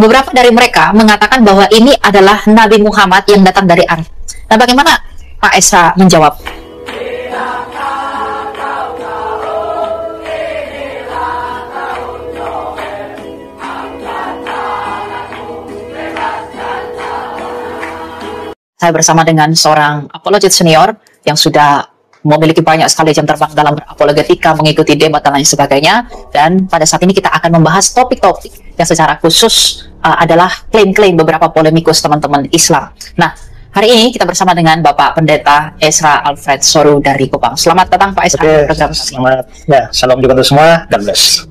beberapa dari mereka mengatakan bahwa ini adalah Nabi Muhammad yang datang dari Arab. Nah, bagaimana Pak Esra menjawab? Saya bersama dengan seorang apologet senior yang sudah memiliki banyak sekali jam terbang dalam berapologetika, mengikuti debat dan lain sebagainya. Dan pada saat ini kita akan membahas topik-topik yang secara khusus adalah klaim-klaim beberapa polemikus teman-teman Islam. Nah, hari ini kita bersama dengan Bapak Pendeta Esra Alfred Soru dari Kupang. Selamat datang Pak Esra. Selamat. Ya, salam juga untuk semua. God bless.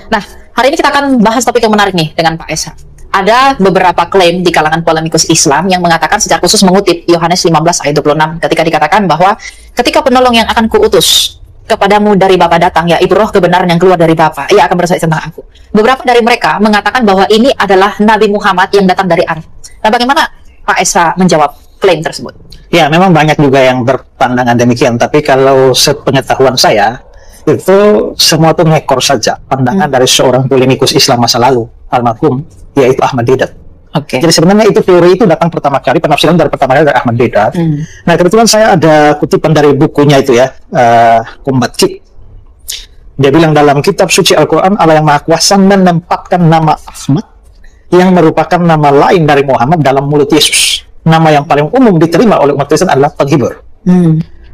Nah, hari ini kita akan bahas topik yang menarik nih dengan Pak Esra. Ada beberapa klaim di kalangan polemikus Islam yang mengatakan secara khusus mengutip Yohanes 15 ayat 26 ketika dikatakan bahwa ketika penolong yang akan kuutus kepadamu dari Bapa datang, yaitu roh kebenaran yang keluar dari Bapa, ia akan bersaksi tentang aku. Beberapa dari mereka mengatakan bahwa ini adalah Nabi Muhammad yang datang dari Arab. Nah, bagaimana Pak Esra menjawab klaim tersebut? Ya, memang banyak juga yang berpandangan demikian, tapi kalau sepengetahuan saya, itu semua itu ngekor saja pandangan dari seorang polemikus Islam masa lalu, almarhum, yaitu Ahmad Deedat. Jadi sebenarnya itu teori itu datang pertama kali, penafsiran dari pertama kali dari Ahmad Deedat. Nah, kebetulan saya ada kutipan dari bukunya itu ya, Combat Kick. Dia bilang dalam kitab suci Al-Quran, Allah yang Maha Kuasa menempatkan nama Ahmad yang merupakan nama lain dari Muhammad dalam mulut Yesus. Nama yang paling umum diterima oleh umat Kristen adalah penghibur.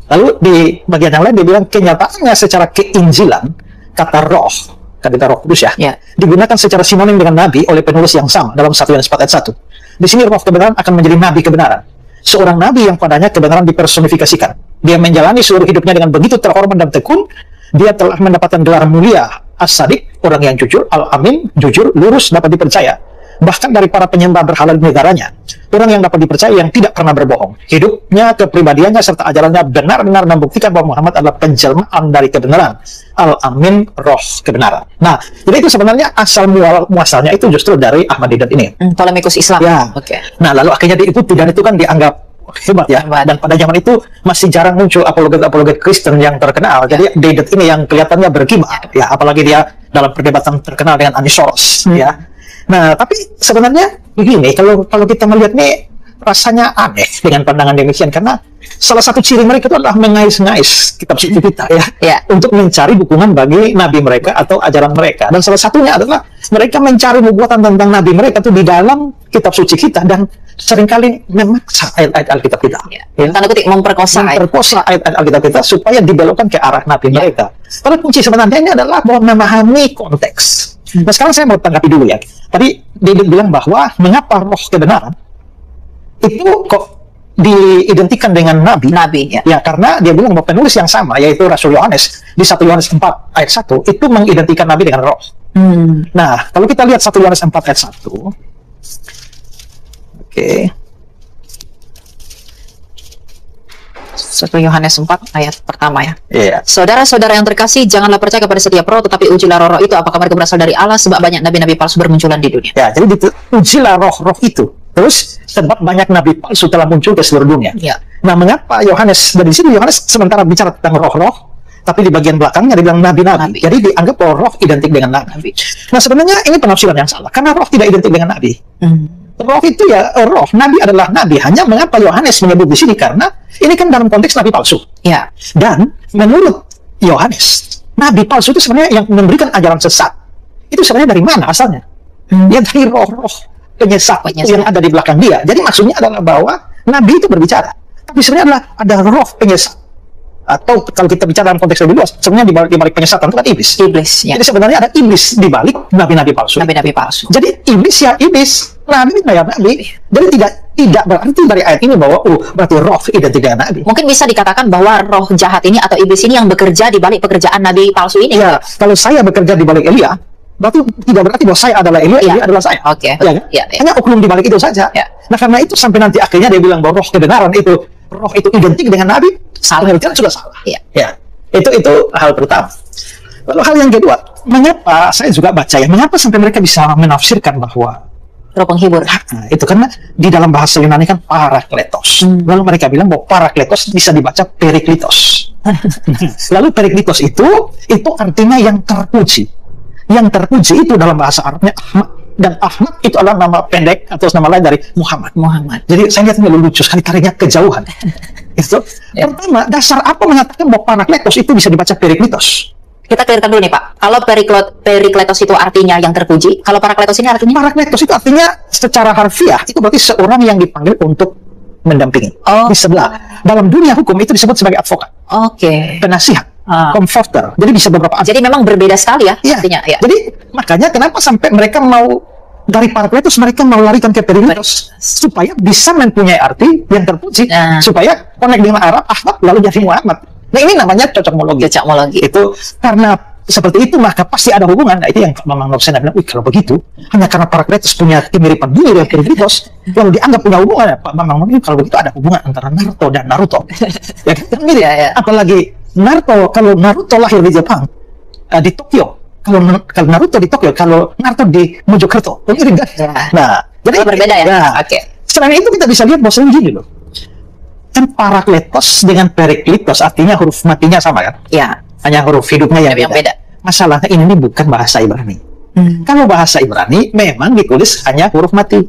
Lalu di bagian yang lain dia bilang kenyataannya secara keinjilan kata roh, kata roh kudus ya, digunakan secara sinonim dengan nabi oleh penulis yang sama dalam 1 Yohanes 4 ayat 1. Di sini roh kebenaran akan menjadi nabi kebenaran. Seorang nabi yang padanya kebenaran dipersonifikasikan. Dia menjalani seluruh hidupnya dengan begitu terhormat dan tekun. Dia telah mendapatkan gelar mulia as-sadiq, orang yang jujur, al-amin, jujur, lurus, dapat dipercaya. Bahkan dari para penyembah berhala di negaranya, orang yang dapat dipercaya yang tidak pernah berbohong. Hidupnya, kepribadiannya, serta ajarannya benar-benar membuktikan bahwa Muhammad adalah penjelmaan dari kebenaran. Al-Amin, roh kebenaran. Nah, jadi itu sebenarnya asal muasalnya itu justru dari Ahmad Deedat ini. Polemikus Islam. Ya. Nah, lalu akhirnya diikuti dan itu kan dianggap hebat ya. Dan pada zaman itu masih jarang muncul apologet-apologet Kristen yang terkenal. Jadi Deedat ini yang kelihatannya berkibar. Ya, apalagi dia dalam perdebatan terkenal dengan Andi Soros. Ya. Nah, tapi sebenarnya begini, kalau kita melihat nih rasanya aneh dengan pandangan demikian, karena salah satu ciri mereka itu adalah mengais-ngais kitab suci kita ya, untuk mencari dukungan bagi nabi mereka atau ajaran mereka. Dan salah satunya adalah mereka mencari nubuatan tentang nabi mereka itu di dalam kitab suci kita dan seringkali memaksa ayat-ayat Alkitab kita. Tanda kutip memperkosa ayat-ayat Alkitab kita supaya dibelokkan ke arah nabi mereka. Padahal kunci sebenarnya ini adalah bahwa memahami konteks. Nah, sekarang saya mau tanggapi dulu ya. Tadi dia bilang bahwa mengapa roh kebenaran itu kok diidentikan dengan nabi. Ya, karena dia bilang bahwa penulis yang sama, yaitu Rasul Yohanes, di 1 Yohanes 4 ayat 1, itu mengidentikan nabi dengan roh. Nah, kalau kita lihat 1 Yohanes 4 ayat 1, oke. 1 Yohanes 4 ayat pertama ya. Iya. Saudara-saudara yang terkasih, janganlah percaya kepada setiap roh, tetapi ujilah roh-roh itu apakah mereka berasal dari Allah, sebab banyak nabi-nabi palsu bermunculan di dunia. Ya, jadi ujilah roh-roh itu. Terus sebab banyak nabi palsu telah muncul ke seluruh dunia. Nah, mengapa Yohanes, dari sini Yohanes sementara bicara tentang roh-roh, tapi di bagian belakangnya dia bilang nabi-nabi. Jadi dianggap bahwa roh identik dengan nabi. Nah, sebenarnya ini penafsiran yang salah, karena roh tidak identik dengan nabi. Roh itu ya roh, nabi adalah nabi. Hanya mengapa Yohanes menyebut di sini, karena ini kan dalam konteks nabi palsu. Dan menurut Yohanes, nabi palsu itu sebenarnya yang memberikan ajaran sesat. Itu sebenarnya dari mana asalnya? Ya dari roh-roh penyesat yang ada di belakang dia. Jadi maksudnya adalah bahwa nabi itu berbicara, tapi sebenarnya adalah ada roh penyesat. Atau kalau kita bicara dalam konteks lebih luas, sebenarnya di balik penyesatan itu kan iblis. Jadi sebenarnya ada iblis di balik nabi-nabi palsu. Jadi iblis ya iblis, nabi ya nabi. Jadi tidak berarti dari ayat ini bahwa berarti roh identik dengan nabi. Mungkin bisa dikatakan bahwa roh jahat ini atau iblis ini yang bekerja di balik pekerjaan nabi palsu ini. Ya, kalau saya bekerja di balik Elia, berarti tidak berarti bahwa saya adalah Elia, Elia adalah saya. Hanya oknum di balik itu saja. Nah, karena itu sampai nanti akhirnya dia bilang bahwa roh kebenaran itu, roh itu identik dengan nabi, pengertian sudah salah. Itu hal pertama. Lalu hal yang kedua, mengapa saya juga baca ya, mengapa sampai mereka bisa menafsirkan bahwa roh penghibur? Nah, itu karena di dalam bahasa Yunani kan parakletos. Lalu mereka bilang bahwa parakletos bisa dibaca periklitos. Lalu periklitos itu artinya yang terpuji. Yang terpuji itu dalam bahasa Arabnya Ahmad. dan Ahmad itu adalah nama pendek atau nama lain dari Muhammad. Muhammad. Jadi saya lihat ini lucu sekali, tariknya kejauhan. Itu Ya. pertama, dasar apa mengatakan bahwa Parakletos itu bisa dibaca Perikletos? Kita clearkan dulu nih Pak. Kalau Perikletos itu artinya yang terpuji, kalau Parakletos ini artinya? Parakletos itu artinya secara harfiah itu berarti seorang yang dipanggil untuk mendampingi Oh. di sebelah. Dalam dunia hukum itu disebut sebagai advokat, Oke. penasihat, Ah. comforter. Jadi bisa beberapa arti. Jadi memang berbeda sekali ya Iya. artinya. Ya. Jadi makanya kenapa sampai mereka mau dari Parakletos mereka mau larikan ke Perikletos supaya bisa mempunyai arti yang terpuji, Nah. supaya connect dengan Arab Ahmad lalu jadi Muhammad. Nah ini namanya cocokmologi. Cocokmologi. Itu karena seperti itu maka pasti ada hubungan. Nah itu yang Mamang Nopsena bilang, wih kalau begitu hanya karena Parakletos punya kemiripan bumi dengan Perikletos lalu dianggap punya hubungan. Pak Mamang bilang kalau begitu ada hubungan antara Naruto dan Naruto. Ya kan mirip. Ya. Apalagi Naruto, kalau Naruto lahir di Jepang, di Tokyo. Kalau Naruto di Tokyo, kalau Naruto di Mojokerto, mirip kan? Ya. Nah, jadi Oh, berbeda ya? Nah, Oke. selain itu kita bisa lihat bahwa gini loh. Kan Parakletos dengan Perikletos artinya huruf matinya sama kan? Ya. Hanya huruf hidupnya yang beda. Masalahnya ini bukan bahasa Ibrani. Kalau bahasa Ibrani memang ditulis hanya huruf mati.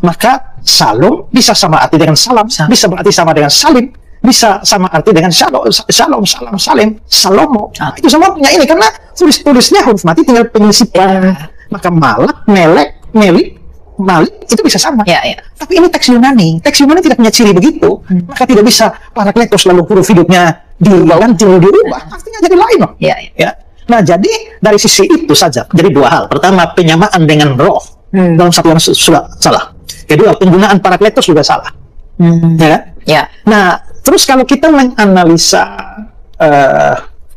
Maka Salom bisa sama arti dengan salam, bisa berarti sama dengan salim, bisa sama arti dengan shalom, salam, salim, salomo. Itu semua punya ini karena tulis-tulisnya huruf mati tinggal penyisipan. Maka malak, melek, melik, malik itu bisa sama. Ya, ya. Tapi ini teks Yunani. Teks Yunani tidak punya ciri begitu. Maka tidak bisa Parakletos lalu huruf hidupnya diganti, dirubah. Artinya jadi lain loh. Ya, ya. Ya. Nah, jadi dari sisi itu saja. Jadi dua hal. Pertama, penyamaan dengan roh dalam satu yang sudah salah. Kedua, penggunaan Parakletos juga salah. Ya kan? Ya. Nah, terus kalau kita menganalisa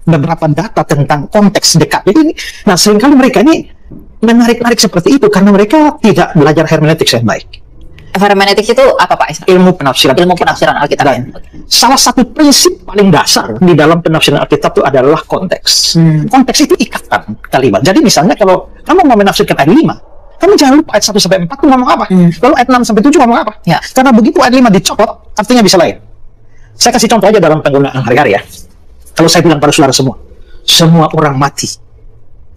beberapa data tentang konteks dekat ini, nah seringkali mereka ini menarik-narik seperti itu karena mereka tidak belajar hermeneutik yang baik. Hermeneutik itu apa Pak Isra? Ilmu penafsiran. Ilmu penafsiran Alkitab. Dan salah satu prinsip paling dasar di dalam penafsiran Alkitab itu adalah konteks. Konteks itu ikatan kalimat. Jadi misalnya kalau kamu mau menafsirkan ayat 5, kamu jangan lupa ayat 1 sampai 4 itu ngomong apa. Lalu ayat 6 sampai 7 ngomong apa. Ya. Karena begitu ayat 5 dicopot, artinya bisa lain. Saya kasih contoh aja dalam penggunaan hari-hari ya. Kalau saya bilang pada saudara semua orang mati.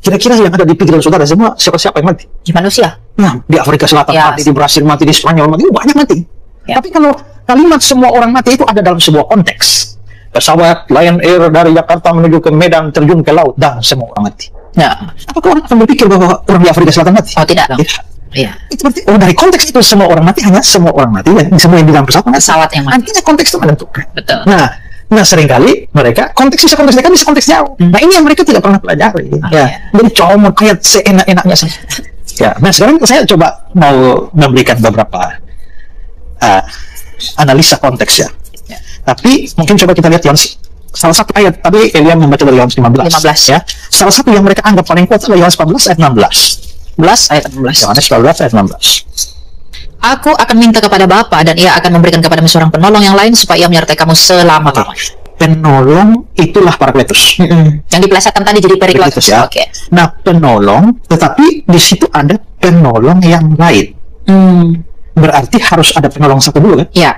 Kira-kira yang ada di pikiran saudara semua siapa yang mati? Di manusia. Nah, di Afrika Selatan Ya. mati, di Brasil mati, di Spanyol mati, banyak mati. Ya. Tapi kalau kalimat semua orang mati itu ada dalam sebuah konteks. Pesawat Lion Air dari Jakarta menuju ke Medan terjun ke laut dan semua orang mati. Ya. Apakah orang akan berpikir bahwa orang di Afrika Selatan mati? Oh tidak dong. Tidak. Iya. Itu berarti dari konteks itu semua orang mati hanya semua orang mati dan semua yang di dalam pesawat mati. Pesawat yang mati. Artinya konteks itu menentukan. Betul. Nah seringkali mereka konteks dekat bisa konteks jauh. Nah ini yang mereka tidak pernah pelajari. Ya. Jadi comot kayak seenak-enaknya saja. Ya. Nah sekarang saya coba mau memberikan beberapa analisa konteks ya. Tapi mungkin coba kita lihat Yohanes salah satu ayat tadi Elia membaca dari Yohanes 15. 15 ya. Salah satu yang mereka anggap paling kuat adalah Yohanes 14 ayat 16. Ayat 16. Yohanes 14 ayat 16. Aku akan minta kepada Bapa dan ia akan memberikan kepadamu seorang penolong yang lain supaya ia menyertai kamu selama-lamanya. Penolong itulah Parakletos. Yang dipelesetkan tadi jadi Perikletos. Ya. Oke. Nah, penolong, tetapi di situ ada penolong yang lain. Berarti harus ada penolong satu dulu kan? Ya.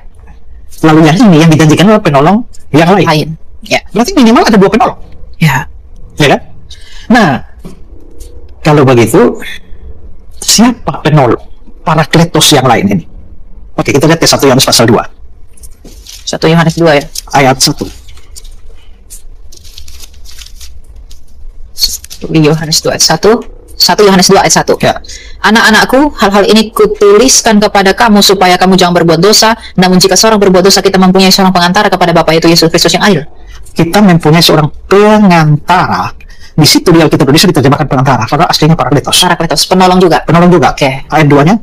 Lalu yang ini yang dijanjikan adalah penolong yang lain. Lain. Ya. Berarti minimal ada dua penolong. Ya. Ya kan? Nah, kalau begitu, siapa penolong Parakletos yang lain ini? Oke, kita lihat ke 1 Yohanes pasal 2. 1 Yohanes 2 ya. Ayat 1. 1 Yohanes 2 ayat 1. 1 Yohanes 2 ayat 1. Ya. Anak-anakku, hal-hal ini kutuliskan kepada kamu supaya kamu jangan berbuat dosa. Namun jika seorang berbuat dosa, kita mempunyai seorang pengantara kepada Bapa, yaitu Yesus Kristus yang adil. Kita mempunyai seorang pengantara. Di situ di Alkitab Indonesia diterjemahkan pengantara, padahal aslinya Parakletos. Parakletos, penolong juga. Penolong juga. Oke. Ayat 2-nya,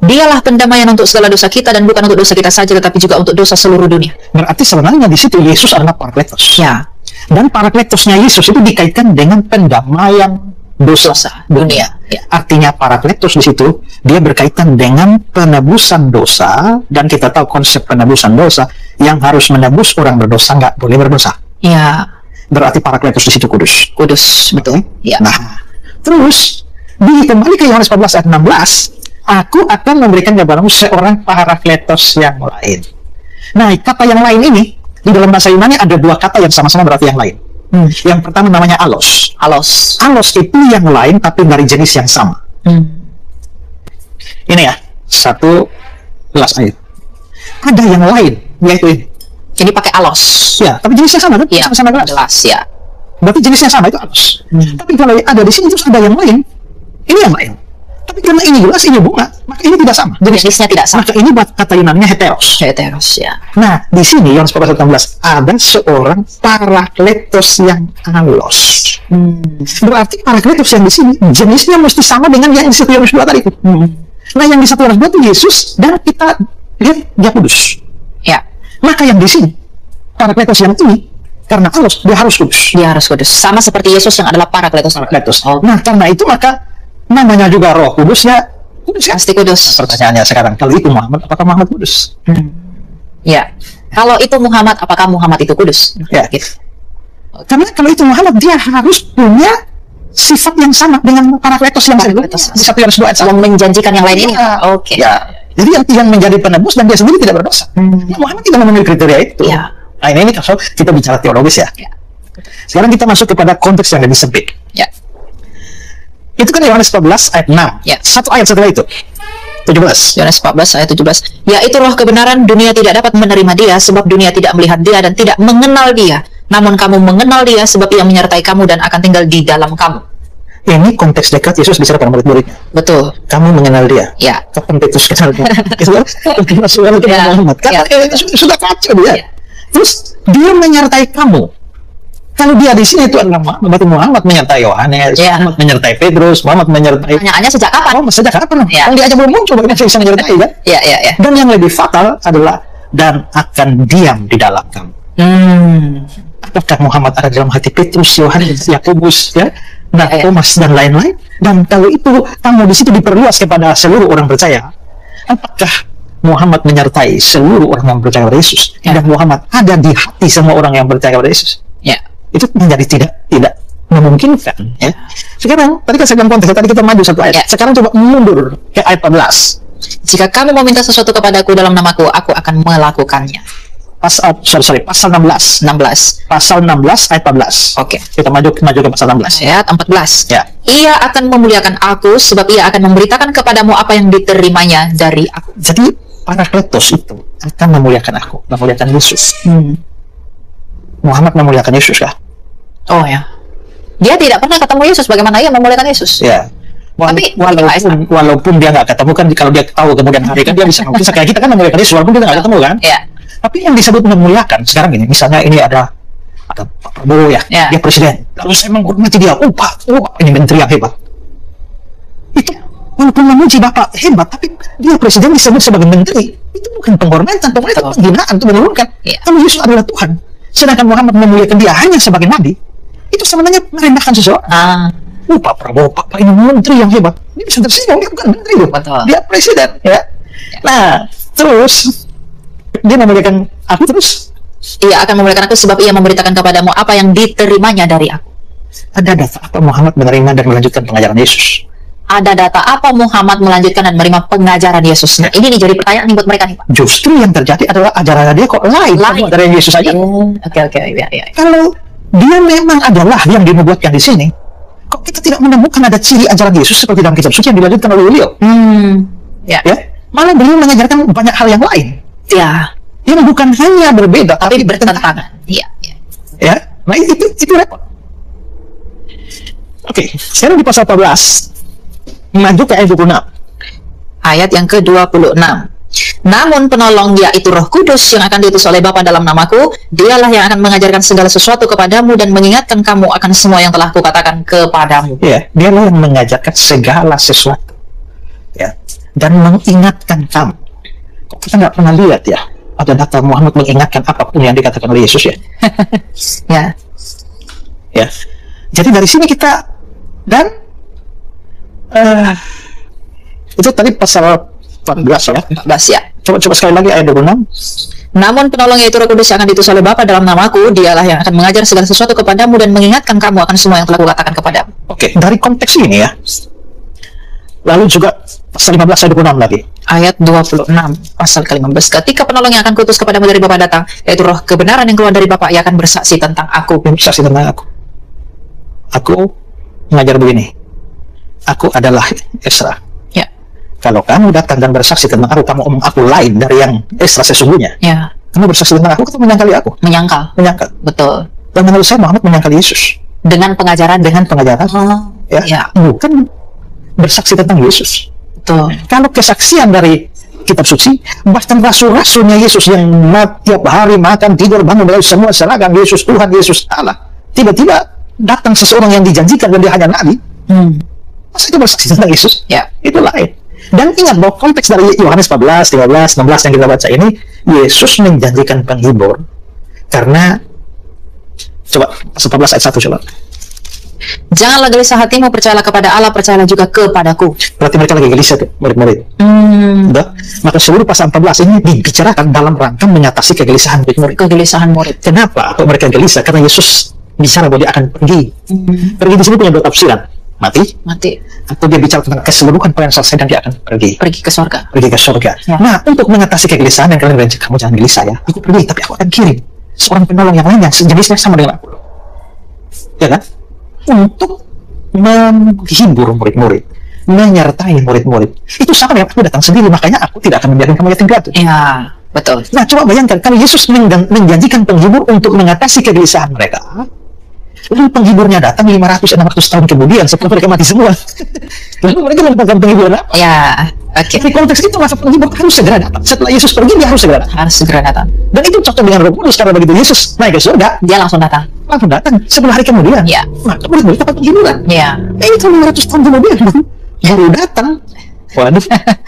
Dialah pendamaian untuk segala dosa kita dan bukan untuk dosa kita saja, tetapi juga untuk dosa seluruh dunia. berarti sebenarnya di situ Yesus adalah Parakletos. Ya. Dan Parakletosnya Yesus itu dikaitkan dengan pendamaian dosa dunia. Ya. Artinya Parakletos di situ dia berkaitan dengan penebusan dosa, dan kita tahu konsep penebusan dosa yang harus menebus orang berdosa nggak boleh berdosa. Ya. Berarti Parakletos di situ kudus. Kudus, betul. Ya. Nah, terus kembali ke Yohanes 14 ayat 16, aku akan memberikan kepadamu seorang Parakletos yang lain. Nah, kata yang lain ini di dalam bahasa Yunani ada dua kata yang sama-sama berarti yang lain. Yang pertama namanya alos. Alos. Alos itu yang lain tapi dari jenis yang sama. Ini ya, 11 ayat. Ada yang lain, yaitu ini. Ini pakai alos. Ya, tapi jenisnya sama kan? Ya, Sama-sama gelas. gelas ya. Berarti jenisnya sama, itu alos. Tapi kalau ada di sini terus ada yang lain, ini yang lain. Tapi karena ini gelas, ini bunga, maka ini tidak sama. Jenisnya tidak sama. Maka ini kata Yunaninya heteros. Heteros ya. Nah, di sini Yohanes 14:16 ada seorang parakletos yang alos. Berarti parakletos yang di sini jenisnya mesti sama dengan yang di 1 Yohanes 2 tadi itu. Nah, yang di 1 Yohanes 2 itu Yesus dan kita lihat dia kudus. Ya. Maka yang di sini parakletos yang ini karena alos dia harus kudus. Dia harus kudus. Sama seperti Yesus yang adalah parakletos. Parakletos. Nah, karena itu maka namanya juga Roh Kudus ya. Kudus ya. Pasti kudus. Pertanyaannya sekarang, kalau itu Muhammad, apakah Muhammad kudus? Ya. Kalau itu Muhammad, apakah Muhammad itu kudus? Ya. Gitu. Karena kalau itu Muhammad, dia harus punya sifat yang sama dengan parakletos yang sebelumnya. Parakletos. Di 1 Yohanes 2 ayat 1. Yang menjanjikan yang lain ini. Ya. Oke. Ya. Jadi yang menjadi penebus dan dia sendiri tidak berdosa. Ya, Muhammad tidak memenuhi kriteria itu. Ya. Nah, ini kalau kita bicara teologis ya. Ya. Sekarang kita masuk kepada konteks yang lebih sempit. Ya. Itu kan Yohanes 14 ayat 6. Ya. Satu ayat setelah itu. 17. Yohanes 14 ayat 17. Yaitu roh kebenaran, dunia tidak dapat menerima dia sebab dunia tidak melihat dia dan tidak mengenal dia. Namun kamu mengenal dia sebab ia menyertai kamu dan akan tinggal di dalam kamu. Ini konteks dekat Yesus bicara pada murid-muridnya. Betul. Kamu mengenal dia. Ya. Kapan Petrus kenal dia? Rasulullah kenal Ya. Muhammad. Karena Ya. sudah kacau dia. Ya. Terus dia menyertai kamu. Kalau dia di sini itu adalah Muhammad menyertai Yohanes, Ya. Muhammad menyertai Petrus, Muhammad menyertai. Pertanyaannya sejak kapan? Oh, sejak kapan? Ya. Kan dia aja belum muncul, bagaimana bisa menyertai kan? Ya, ya, ya. Dan yang lebih fatal adalah dan akan diam di dalam kamu. Apakah Muhammad ada dalam hati Petrus, Yohanes, Yakobus, ya? Nah, Ya, ya. Thomas dan lain-lain. Dan kalau itu kamu di situ diperluas kepada seluruh orang percaya, apakah Muhammad menyertai seluruh orang yang percaya pada Yesus? Ya. Dan Muhammad ada di hati semua orang yang percaya pada Yesus? Ya. Itu menjadi tidak memungkinkan. Ya. Sekarang tadi kan saya bilang konteks, tadi kita maju satu ayat. Ya. Sekarang coba mundur ke ayat 14. Jika kamu meminta sesuatu kepadaku dalam namaku, aku akan melakukannya. Pasal 16. 16. Pasal 16 ayat 14. Oke. Kita maju ke pasal 16. Ayat 14. Ya. Ia akan memuliakan aku sebab ia akan memberitakan kepadamu apa yang diterimanya dari aku. Jadi Parakletos itu akan memuliakan aku, memuliakan Yesus. Muhammad memuliakan Yesus kah? Oh ya. Dia tidak pernah ketemu Yesus. Bagaimana ia memuliakan Yesus? Ya. Tapi walaupun dia nggak ketemu kan, kalau dia tahu kemudian hari kan dia bisa kayak kita kan memuliakan Yesus walaupun kita nggak ketemu kan. Ya. Tapi yang disebut memuliakan sekarang ini, misalnya ini ada Pak Prabowo ya, Ya. dia presiden. Lalu saya menghormati dia, Pak, ini menteri yang hebat. Itu walaupun memuji Bapak hebat, tapi dia presiden disebut sebagai menteri. Itu bukan penghormatan, penghormatan itu penghinaan, itu menurunkan. Ya. Kalau Yesus adalah Tuhan, sedangkan Muhammad memuliakan dia hanya sebagai nabi, itu sebenarnya merendahkan seseorang. Pak Prabowo, Pak ini menteri yang hebat. Dia bisa tersinggung, dia bukan menteri loh. Betul. Dia presiden, ya. Nah, terus dia memuliakan aku terus. Ia akan memuliakan aku sebab ia memberitakan kepadamu apa yang diterimanya dari aku. Ada data apa Muhammad menerima dan melanjutkan pengajaran Yesus? Ada data apa Muhammad melanjutkan dan menerima pengajaran Yesus? Nah, ini nih jadi pertanyaan nih buat mereka nih, Pak. Justru yang terjadi adalah ajaran dia kok lain dari yang Yesus aja. Oke, ya. Kalau dia memang adalah yang dinubuatkan di sini, kok kita tidak menemukan ada ciri ajaran Yesus seperti dalam kitab suci yang dilanjutkan oleh beliau? Ya. Malah beliau mengajarkan banyak hal yang lain. Ya. Yang bukan hanya berbeda, Tapi bertentangan. Iya. Ya, nah itu repot. Oke, sekarang di pasal 14 maju ke ayat 26. Ayat yang ke-26. Namun penolong yaitu Roh Kudus yang akan diutus oleh Bapa dalam namaku, dialah yang akan mengajarkan segala sesuatu kepadamu dan mengingatkan kamu akan semua yang telah kukatakan kepadamu. Ya, dialah yang mengajarkan segala sesuatu. Ya, dan mengingatkan kamu. Kok kita nggak pernah lihat ya ada data Muhammad mengingatkan apapun yang dikatakan oleh Yesus ya? Ya. Jadi dari sini kita dan itu tadi pasal 14 ya. 14 ya. Coba sekali lagi ayat 26. Namun penolong yaitu Roh Kudus yang akan diutus oleh Bapa dalam namaku, dialah yang akan mengajar segala sesuatu kepadamu dan mengingatkan kamu akan semua yang telah kukatakan kepadamu. Oke, dari konteks ini ya. Lalu juga pasal 15 ayat 26 lagi. Ayat 26 pasal ke-15. Ketika penolong yang akan kutus kepadamu dari Bapa datang, yaitu Roh kebenaran yang keluar dari Bapa, ia akan bersaksi tentang aku. Bersaksi tentang aku. Aku mengajar begini. Aku adalah Esra. Ya. kalau kamu datang dan bersaksi tentang aku, kamu omong aku lain dari yang ekstra sesungguhnya. Ya. Kamu bersaksi tentang aku, kamu menyangkali aku. Menyangkal. Betul. Dan menurut saya Muhammad menyangkali Yesus Dengan pengajaran. Ya. bukan bersaksi tentang Yesus. Betul. Kalau kesaksian dari kitab suci, bahkan rasul-rasulnya Yesus yang tiap hari makan, tidur, bangun, belajar, semua seragam Yesus Tuhan, Yesus Allah, tiba-tiba datang seseorang yang dijanjikan dan dia hanya nabi, masa itu bersaksi tentang Yesus? Ya. Itu lain. Dan ingat bahwa konteks dari Yohanes 14, 15, 16 yang kita baca ini, Yesus menjanjikan penghibur karena, coba 14 ayat 1 coba. Janganlah gelisah hatimu, percayalah kepada Allah, percayalah juga kepadaku. Berarti mereka lagi gelisah tuh, murid-murid. Maka seluruh pasal 14 ini dibicarakan dalam rangka mengatasi kegelisahan murid-murid. Kegelisahan murid. Kenapa kok mereka gelisah? Karena Yesus bicara bahwa dia akan pergi. Pergi di sini punya dua tafsiran. Mati. Atau dia bicara tentang keseluruhan yang selesai dan dia akan pergi. Pergi ke surga. Ya. Nah, untuk mengatasi kegelisahan yang kalian rancang, kamu jangan gelisah ya. Aku pergi, tapi aku akan kirim seorang penolong yang lain yang sejenisnya sama dengan aku. Ya kan? Untuk menghibur murid-murid, menyertai murid-murid. Itu sama dengan aku datang sendiri, makanya aku tidak akan membiarkan kamu yatim piatu. Ya, betul. Nah, coba bayangkan kalau Yesus menjanjikan penghibur untuk mengatasi kegelisahan mereka, lalu penghiburnya datang 500-600 tahun kemudian setelah mereka mati semua. Lalu mereka mendapatkan penghiburan apa? Ya, oke. Di konteks itu maka penghibur harus segera datang. Setelah Yesus pergi, dia harus segera datang. Dan itu cocok dengan Roh Kudus, karena begitu Yesus naik ke surga, dia langsung datang. 10 hari kemudian. Ya. Maka murid-murid dapat penghiburan. Ya. Itu 500 tahun kemudian baru datang. Waduh,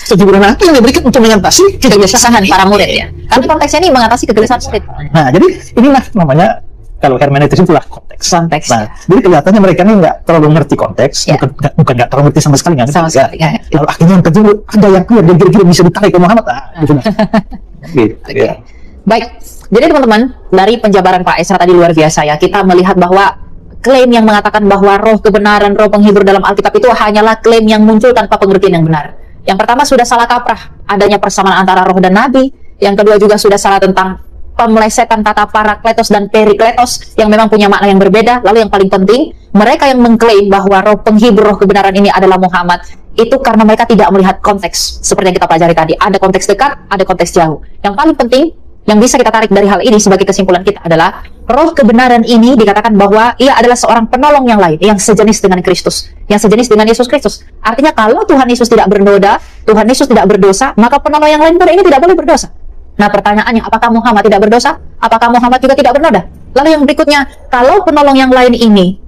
penghiburan apa yang diberikan untuk mengatasi kegelisahan para murid ya? Karena konteksnya ini mengatasi kegelisahan murid. Nah, jadi inilah namanya, kalau hermeneutis itulah konteks. Nah, jadi kelihatannya mereka ini nggak terlalu ngerti konteks, bukan nggak terlalu ngerti sama sekali, nggak ngerti. Lalu akhirnya yang kedua ada yang clear dan kira-kira bisa ditarik ke Muhammad. Baik, jadi teman-teman, dari penjabaran Pak Esra tadi luar biasa ya, kita melihat bahwa klaim yang mengatakan bahwa roh kebenaran, roh penghibur dalam Alkitab itu hanyalah klaim yang muncul tanpa pengertian yang benar. Yang pertama sudah salah kaprah, adanya persamaan antara roh dan nabi. Yang kedua juga sudah salah tentang pemelesetan kata parakletos dan perikletos yang memang punya makna yang berbeda. Lalu yang paling penting, mereka yang mengklaim bahwa roh penghibur, roh kebenaran ini adalah Muhammad, itu karena mereka tidak melihat konteks. Seperti yang kita pelajari tadi, ada konteks dekat, ada konteks jauh. Yang paling penting, yang bisa kita tarik dari hal ini sebagai kesimpulan kita adalah roh kebenaran ini dikatakan bahwa ia adalah seorang penolong yang lain, yang sejenis dengan Kristus, yang sejenis dengan Yesus Kristus. Artinya kalau Tuhan Yesus tidak bernoda, Tuhan Yesus tidak berdosa, maka penolong yang lain pun ini tidak boleh berdosa. Nah, pertanyaannya, apakah Muhammad tidak berdosa? Apakah Muhammad juga tidak bernoda? Lalu yang berikutnya, kalau penolong yang lain ini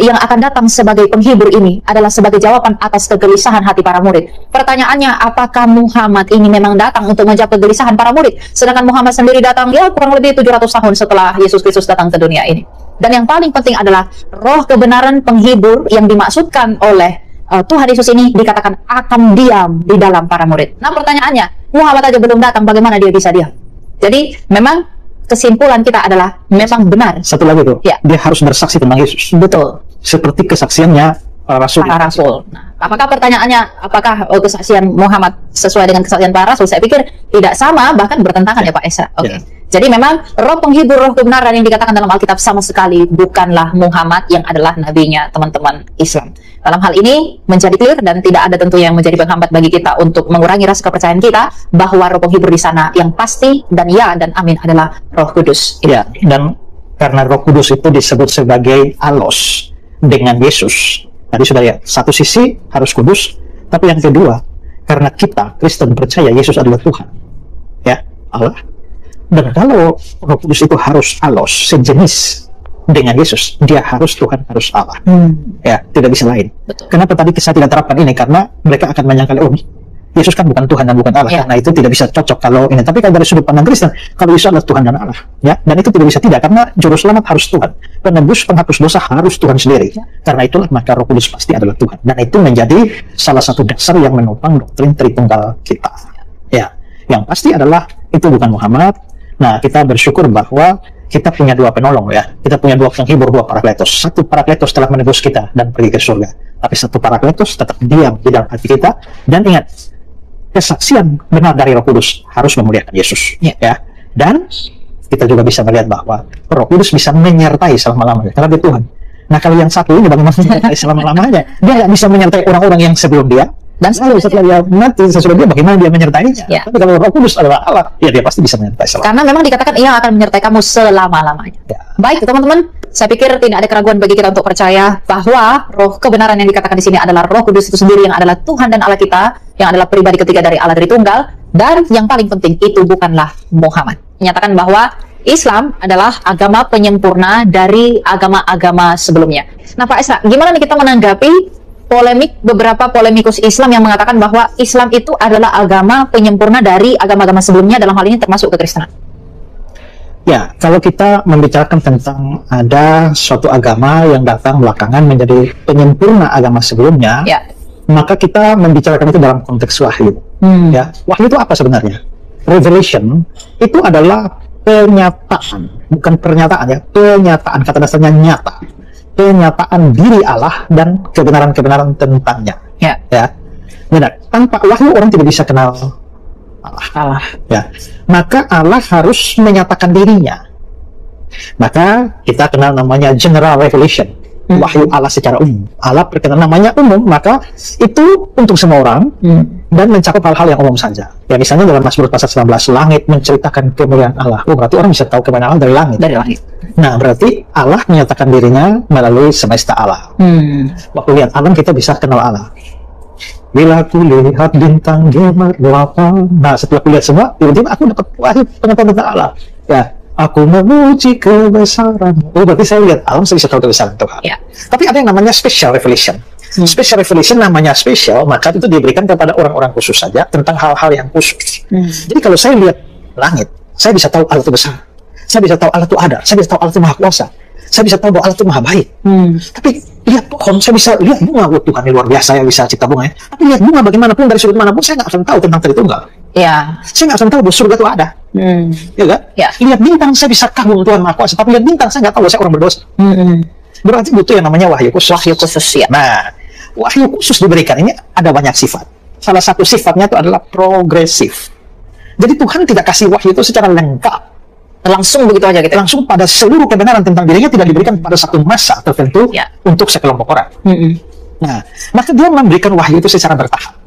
yang akan datang sebagai penghibur ini adalah sebagai jawaban atas kegelisahan hati para murid. Pertanyaannya, apakah Muhammad ini memang datang untuk menjawab kegelisahan para murid? Sedangkan Muhammad sendiri datang ya kurang lebih 700 tahun setelah Yesus Kristus datang ke dunia ini. Dan yang paling penting adalah roh kebenaran penghibur yang dimaksudkan oleh Tuhan Yesus ini dikatakan akan diam di dalam para murid. Nah, pertanyaannya, Muhammad aja belum datang, bagaimana dia bisa diam? Jadi memang kesimpulan kita adalah memang benar. Satu lagi tuh, dia harus bersaksi tentang Yesus. Betul. Seperti kesaksiannya para rasul. Nah, apakah pertanyaannya, apakah kesaksian Muhammad sesuai dengan kesaksian para rasul? Saya pikir tidak sama, bahkan bertentangan ya Pak Esra. Oke. Jadi memang roh penghibur, roh kebenaran yang dikatakan dalam Alkitab sama sekali bukanlah Muhammad yang adalah nabinya teman-teman Islam. Dalam hal ini menjadi clear dan tidak ada tentu yang menjadi penghambat bagi kita untuk mengurangi rasa kepercayaan kita bahwa roh penghibur di sana yang pasti dan ya dan amin adalah Roh Kudus. Ya, dan karena Roh Kudus itu disebut sebagai alos dengan Yesus. Tadi sudah ya, satu sisi harus kudus, tapi yang kedua karena kita Kristen percaya Yesus adalah Tuhan, ya Allah. Dan kalau Roh Kudus itu harus alos, sejenis dengan Yesus, dia harus Tuhan, harus Allah. Ya, tidak bisa lain. Betul. Kenapa tadi saya tidak terapkan ini? Karena mereka akan menyangkal, oh, Yesus kan bukan Tuhan dan bukan Allah, karena itu tidak bisa cocok kalau ini. Tapi kalau dari sudut pandang Kristen, kalau Yesus adalah Tuhan dan Allah, ya, dan itu tidak bisa tidak, karena juru selamat harus Tuhan, penebus penghapus dosa harus Tuhan sendiri. Karena itulah maka Roh Kudus pasti adalah Tuhan, dan itu menjadi salah satu dasar yang menopang doktrin Tritunggal kita. Ya, yang pasti adalah itu bukan Muhammad. Nah, kita bersyukur bahwa kita punya dua penolong, ya. Kita punya dua penghibur, dua parakletos. Satu parakletos telah menebus kita dan pergi ke surga, tapi satu parakletos tetap diam di dalam hati kita. Dan ingat, kesaksian benar dari Roh Kudus harus memuliakan Yesus, ya. Dan kita juga bisa melihat bahwa Roh Kudus bisa menyertai selama-lamanya karena dia Tuhan. Nah, kalau yang satu ini bagaimana menyertai selama-lamanya? Dia nggak bisa menyertai orang-orang yang sebelum dia, Dan setelah dia mati, sesudah dia bagaimana dia menyertainya. Ya. Tapi kalau Roh Kudus adalah Allah, ya dia pasti bisa menyertai selama. karena memang dikatakan ia akan menyertai kamu selama-lamanya. Ya. Baik, teman-teman, saya pikir tidak ada keraguan bagi kita untuk percaya bahwa roh kebenaran yang dikatakan di sini adalah Roh Kudus itu sendiri yang adalah Tuhan dan Allah kita, yang adalah pribadi ketiga dari Allah Tritunggal, dan yang paling penting itu bukanlah Muhammad. Menyatakan bahwa Islam adalah agama penyempurna dari agama-agama sebelumnya. Nah, Pak Esra, gimana nih kita menanggapi beberapa polemikus Islam yang mengatakan bahwa Islam itu adalah agama penyempurna dari agama-agama sebelumnya, dalam hal ini termasuk kekristenan? Ya, kalau kita membicarakan tentang ada suatu agama yang datang belakangan menjadi penyempurna agama sebelumnya, Ya. maka kita membicarakan itu dalam konteks wahyu. Ya, wahyu itu apa sebenarnya? Revelation itu adalah penyataan, bukan pernyataan ya, penyataan, kata dasarnya nyata. Penyataan diri Allah dan kebenaran-kebenaran tentangnya. Ya. Ya, benar. Tanpa wahyu orang tidak bisa kenal Allah. Ya, maka Allah harus menyatakan dirinya. Maka kita kenal namanya general revelation, wahyu Allah secara umum. Allah perkenalan namanya umum, maka itu untuk semua orang dan mencakup hal-hal yang umum saja. Ya, misalnya dalam Mazmur pasal 19, langit menceritakan kemuliaan Allah. Oh, berarti orang bisa tahu kemuliaan Allah dari langit. Dari langit. Nah, berarti Allah menyatakan dirinya melalui semesta Allah. Waktu lihat alam kita bisa kenal Allah. Bila aku lihat bintang gemerlapan. Nah, setelah aku lihat semua, tiba-tiba aku dapat wahyu pengetahuan tentang Allah. Ya, aku memuji kebesaran. Oh, berarti saya lihat alam, saya bisa tahu kebesaran Tuhan. Ya. Tapi ada yang namanya special revelation. Special revelation namanya special, maka itu diberikan kepada orang-orang khusus saja tentang hal-hal yang khusus. Jadi kalau saya lihat langit, saya bisa tahu Allah itu besar. Saya bisa tahu Allah itu ada. Saya bisa tahu Allah itu maha kuasa. Saya bisa tahu bahwa Allah itu maha baik. Tapi lihat pohon, saya bisa lihat bunga. Oh, Tuhan ini luar biasa ya, bisa cipta bunga ya. Tapi lihat bunga bagaimanapun, dari sudut manapun, saya nggak akan tahu tentang Tritunggal. Ya. Saya nggak akan tahu bahwa surga itu ada. Ya kan? Ya. Lihat bintang, saya bisa kagum Tuhan maha kuasa. Tapi lihat bintang, saya nggak tahu, saya orang berdosa. Berarti butuh yang namanya wahyu khusus. Wahyu khusus, ya. Nah, wahyu khusus diberikan ini ada banyak sifat. Salah satu sifatnya itu adalah progresif. Jadi Tuhan tidak kasih wahyu itu secara lengkap. Langsung begitu aja gitu. Langsung pada seluruh kebenaran tentang dirinya, tidak diberikan pada satu masa tertentu Ya. untuk sekelompok orang. Nah, maka dia memberikan wahyu itu secara bertahap.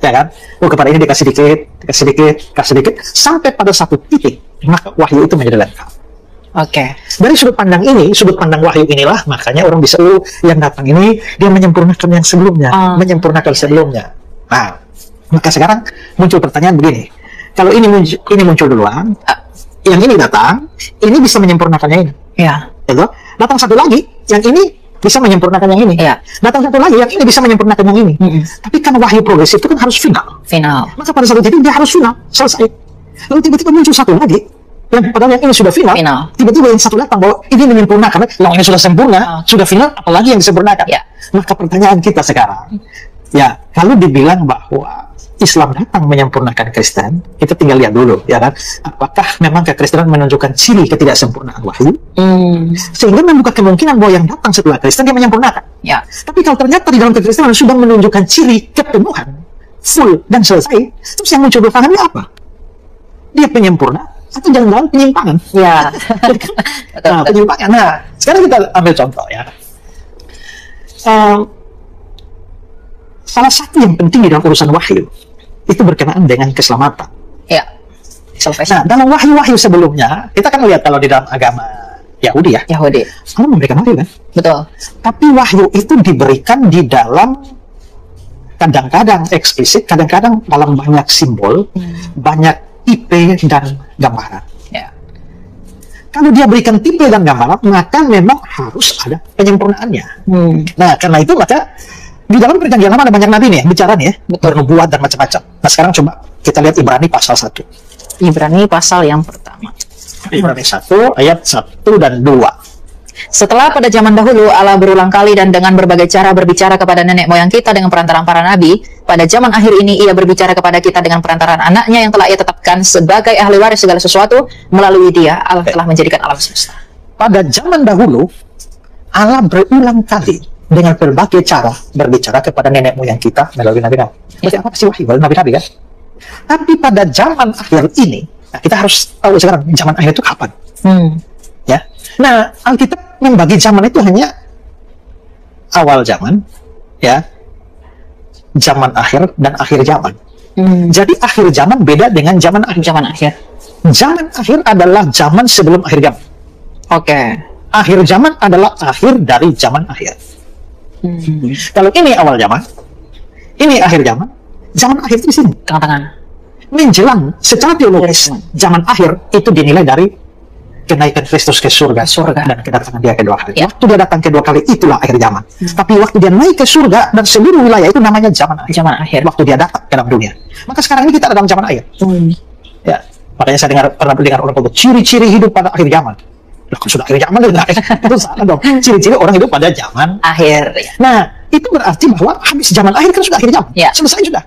Ya kan? Oh, kepada ini dikasih dikit, dikasih dikit, dikasih dikit, sampai pada satu titik, maka wahyu itu menjadi lengkap. Oke. Dari sudut pandang ini, sudut pandang wahyu inilah, makanya orang bisa, yang datang ini, dia menyempurnakan yang sebelumnya, menyempurnakan sebelumnya. Nah, maka sekarang muncul pertanyaan begini, kalau ini muncul duluan, yang ini datang, ini bisa menyempurnakannya ini. Ya. Gitu? Datang satu lagi, yang ini bisa menyempurnakan yang ini. Ya. Datang satu lagi, yang ini bisa menyempurnakan yang ini. Tapi kan wahyu progresif itu kan harus final. Final. Maka pada satu titik dia harus final, selesai. Lalu tiba-tiba muncul satu lagi, yang padahal yang ini sudah final. Tiba-tiba yang satu datang bahwa ini menyempurnakan. Yang ini sudah sempurna, sudah final, apalagi yang disempurnakan. Ya. Maka pertanyaan kita sekarang, ya, kalau dibilang bahwa Islam datang menyempurnakan Kristen, kita tinggal lihat dulu, ya kan? Apakah memang kekristenan menunjukkan ciri ketidaksempurnaan wahyu? Sehingga membuka kemungkinan bahwa yang datang setelah Kristen dia menyempurnakan. Ya. Tapi kalau ternyata di dalam kekristenan sudah menunjukkan ciri kepenuhan, full dan selesai, terus yang muncul belakangan ini apa? Dia penyempurna atau jangan-jangan penyimpangan? Ya. Nah, penyimpangan. Nah, sekarang kita ambil contoh ya. Salah satu yang penting di dalam urusan wahyu itu berkenaan dengan keselamatan. Ya. Nah, dalam wahyu-wahyu sebelumnya, kita kan lihat kalau di dalam agama Yahudi ya, Yahudi. Allah memberikan wahyu kan? Betul. Tapi wahyu itu diberikan di dalam kadang-kadang eksplisit, kadang-kadang dalam banyak simbol, banyak tipe dan gambaran. Ya. Kalau dia berikan tipe dan gambaran, maka memang harus ada penyempurnaannya. Nah, karena itu maka di dalam perjanjian lama ada banyak nabi nih, bicara nih ya, bernubuat dan macam-macam. Nah, sekarang coba kita lihat Ibrani pasal 1. Ibrani pasal yang pertama. Ibrani 1 ayat 1 dan 2. Setelah pada zaman dahulu Allah berulang kali dan dengan berbagai cara berbicara kepada nenek moyang kita dengan perantaraan para nabi, pada zaman akhir ini ia berbicara kepada kita dengan perantaraan anaknya yang telah ia tetapkan sebagai ahli waris segala sesuatu. Melalui dia Allah telah menjadikan alam semesta. Pada zaman dahulu Allah berulang kali dengan berbagai cara berbicara kepada nenek moyang kita melalui nabi-nabi. Berarti apa sih wahyu? Nabi-nabi kan? Tapi pada zaman akhir ini, nah kita harus tahu sekarang zaman akhir itu kapan? Ya. Nah, Alkitab membagi zaman itu hanya awal zaman, ya, zaman akhir dan akhir zaman. Hmm. Jadi akhir zaman beda dengan zaman akhir. Zaman akhir. Zaman akhir adalah zaman sebelum akhir zaman. Oke. Akhir zaman adalah akhir dari zaman akhir. Hmm. Kalau ini awal zaman, ini akhir zaman, zaman akhir itu di sini. Tengah-tengah. Menjelang secara teologis, zaman akhir itu dinilai dari kenaikan Kristus ke surga, dan kedatangan dia kedua kali. Ya. Waktu dia datang kedua kali itulah akhir zaman. Tapi waktu dia naik ke surga dan seluruh wilayah itu namanya zaman akhir. Zaman akhir. Waktu dia datang ke dalam dunia. Maka sekarang ini kita dalam zaman akhir. Ya, makanya saya pernah dengar orang ngomong ciri-ciri hidup pada akhir zaman. Lah, kan sudah akhir zaman itu salah dong. Ciri-ciri orang hidup pada zaman Akhir. Nah, itu berarti bahwa habis zaman akhir kan sudah akhir zaman. Ya. Selesai sudah.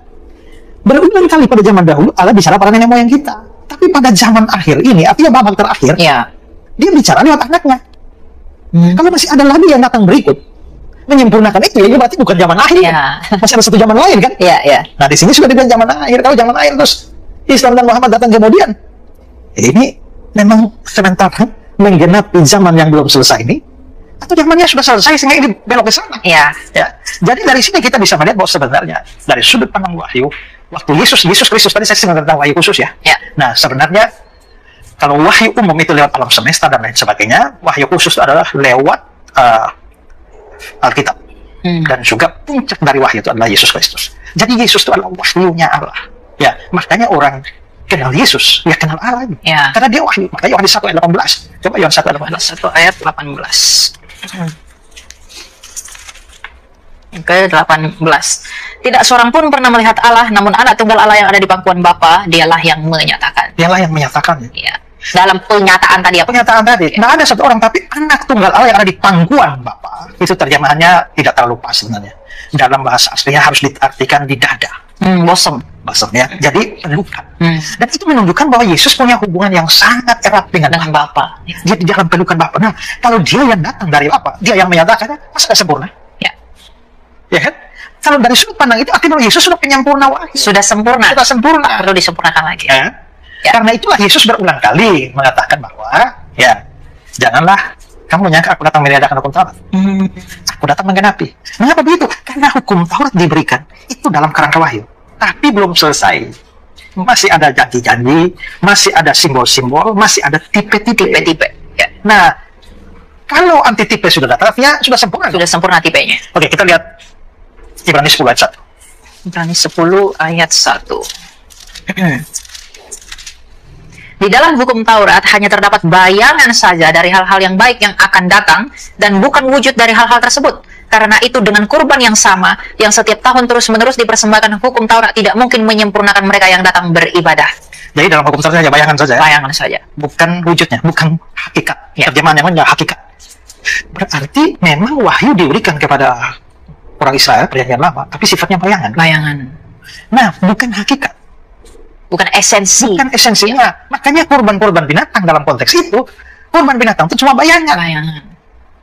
Berulang kali pada zaman dahulu Allah bicara pada nenek moyang kita. Tapi pada zaman akhir ini, artinya babak terakhir, Ya. dia bicara lewat anaknya. Kalau masih ada lagi yang datang berikut menyempurnakan itu, ya berarti bukan zaman akhir. Ya. Masih ada satu zaman lain kan? Ya, ya. Nah, di sini sudah dibilang zaman akhir. Kalau zaman akhir terus Islam dan Muhammad datang kemudian, ini memang sementara menggenapi zaman yang belum selesai ini, atau zamannya sudah selesai sehingga ini belok ke sana. Ya. Ya. Jadi dari sini kita bisa melihat bahwa sebenarnya dari sudut pandang wahyu, waktu Yesus Kristus tadi saya sedang tentang wahyu khusus ya. Ya. Nah, sebenarnya kalau wahyu umum itu lewat alam semesta dan lain sebagainya, wahyu khusus itu adalah lewat Alkitab. Dan juga puncak dari wahyu itu adalah Yesus Kristus. Jadi Yesus itu adalah wahyunya Allah. Ya, makanya orang kenal Yesus, ya kenal Allah. Ya. Karena dia wahyu. Makanya Yohanes 1 ayat 18. Coba Yohanes 1 ayat 18. 1 ayat 18. Oke, 18. Tidak seorang pun pernah melihat Allah, namun anak tunggal Allah yang ada di pangkuan Bapa, dialah yang menyatakan. Dialah yang menyatakan. Ya. Dalam pernyataan tadi apa? Pernyataan tadi, tidak ada satu orang, tapi anak tunggal Allah yang ada di pangkuan Bapa. Itu terjemahannya tidak terlalu pas sebenarnya. Dalam bahasa aslinya harus diartikan di dada. Bosom. Maksudnya, jadi pelukan. Dan itu menunjukkan bahwa Yesus punya hubungan yang sangat erat dengan Bapa. Dia di dalam pelukan Bapa. Nah, kalau dia yang datang dari Bapa, dia yang menyatakan, masa tidak sempurna? Ya. Ya kan? Kalau dari sudut pandang itu, akhirnya Yesus sudah penyempurna wahyu. Sudah sempurna. Sudah sempurna. Perlu disempurnakan lagi. Ya. Ya. Karena itulah Yesus berulang kali mengatakan bahwa, ya, janganlah kamu menyangka aku datang meniadakan hukum Taurat. Aku datang menggenapi. Mengapa begitu? Karena hukum Taurat diberikan itu dalam kerangka wahyu, tapi belum selesai. Masih ada janji-janji, masih ada simbol-simbol, masih ada tipe-tipe. Ya. Nah, kalau anti tipe sudah datang, artinya sudah sempurna. Sudah sempurna tipenya. Oke, kita lihat Ibrani 10 ayat 1. Ibrani 10 ayat 1. Di dalam hukum Taurat hanya terdapat bayangan saja dari hal-hal yang baik yang akan datang dan bukan wujud dari hal-hal tersebut. Karena itu dengan kurban yang sama yang setiap tahun terus-menerus dipersembahkan, hukum Taurat tidak mungkin menyempurnakan mereka yang datang beribadah. Jadi dalam hukum Taurat hanya bayangan saja ya? Bayangan saja. Bukan wujudnya, bukan hakikat. Ya. Terjemahan yang mana hakikat. Berarti memang wahyu diberikan kepada orang Israel perjanjian lama, tapi sifatnya bayangan. Bayangan. Nah, bukan hakikat. Bukan esensi. Bukan esensinya. Makanya korban-korban binatang dalam konteks itu, korban binatang itu cuma bayangan. Bayangan.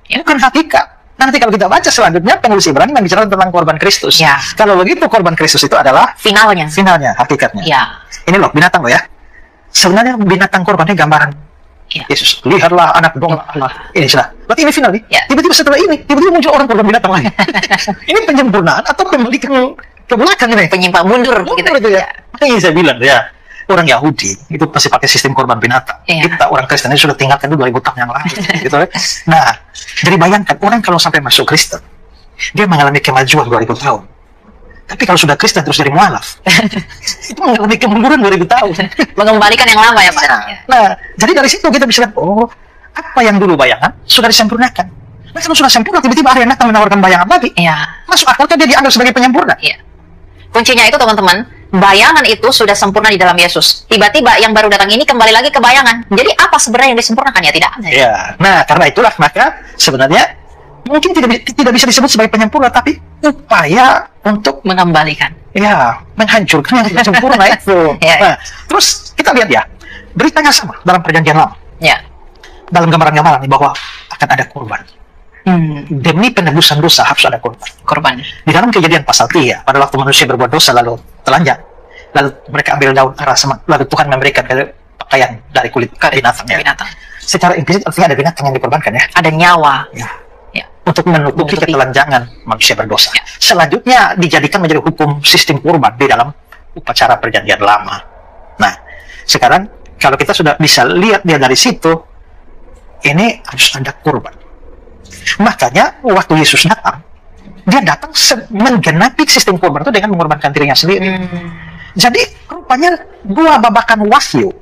Ya. Bukan hakikat. Nanti kalau kita baca selanjutnya, penulis Ibrani membicara tentang korban Kristus. Ya. Kalau begitu, korban Kristus itu adalah Finalnya. hakikatnya. Ya. Ini loh, binatang loh ya. Sebenarnya binatang korbannya gambaran Ya. Yesus. Lihatlah anak domba Allah. Ini sudah. Berarti ini final nih. Ya. Tiba-tiba setelah ini, tiba-tiba muncul orang korban binatang lain. Ini penyempurnaan atau pembalikan ke belakang ini? Penyimpan mundur. Gitu ya. Makanya saya bilang ya, orang Yahudi itu pasti pakai sistem korban binatang. Iya. Kita orang Kristen ini sudah tinggalkan dulu 2000 tahun yang lalu. Gitu ya. Nah, jadi bayangkan orang kalau sampai masuk Kristen, dia mengalami kemajuan 2000 tahun. Tapi kalau sudah Kristen terus jadi mualaf, itu mengalami kemunduran 2000 tahun. Mengembalikan yang lama ya Pak. Nah, jadi dari situ kita bisa lihat, oh, apa yang dulu bayangan sudah disempurnakan. Nah, kalau sudah sempurna, tiba-tiba ada yang datang menawarkan bayangan lagi. Iya. Masuk akal kan dia dianggap sebagai penyempurna. Iya. Kuncinya itu teman-teman, bayangan itu sudah sempurna di dalam Yesus. Tiba-tiba yang baru datang ini kembali lagi ke bayangan. Jadi apa sebenarnya yang disempurnakan? Ya tidak ada. Ya, nah karena itulah maka sebenarnya mungkin tidak bisa disebut sebagai penyempurna, tapi upaya untuk Mengembalikan. ya menghancurkan yang tidak sempurna itu. Ya. Nah, terus kita lihat ya, beritanya sama dalam perjanjian lama. Ya. Dalam gambaran-gambaran bahwa akan ada korban. Demi penebusan dosa harus ada korban. Korban. Di dalam Kejadian pasal 3, pada waktu manusia berbuat dosa lalu telanjang, lalu mereka ambil daun ara, lalu Tuhan memberikan pakaian dari kulit binatang. Ya. Binatang. Secara implisit artinya ada binatang yang dikorbankan ya. Ada nyawa. Ya. Ya. untuk menutupi Menutupi. ketelanjangan manusia berdosa. Ya. Selanjutnya dijadikan menjadi hukum sistem kurban di dalam upacara perjanjian lama. Nah, sekarang kalau kita sudah bisa lihat dia dari situ, ini harus ada kurban. Makanya waktu Yesus datang, dia datang menggenapi sistem kurban itu dengan mengorbankan dirinya sendiri. Jadi rupanya dua babakan wahyu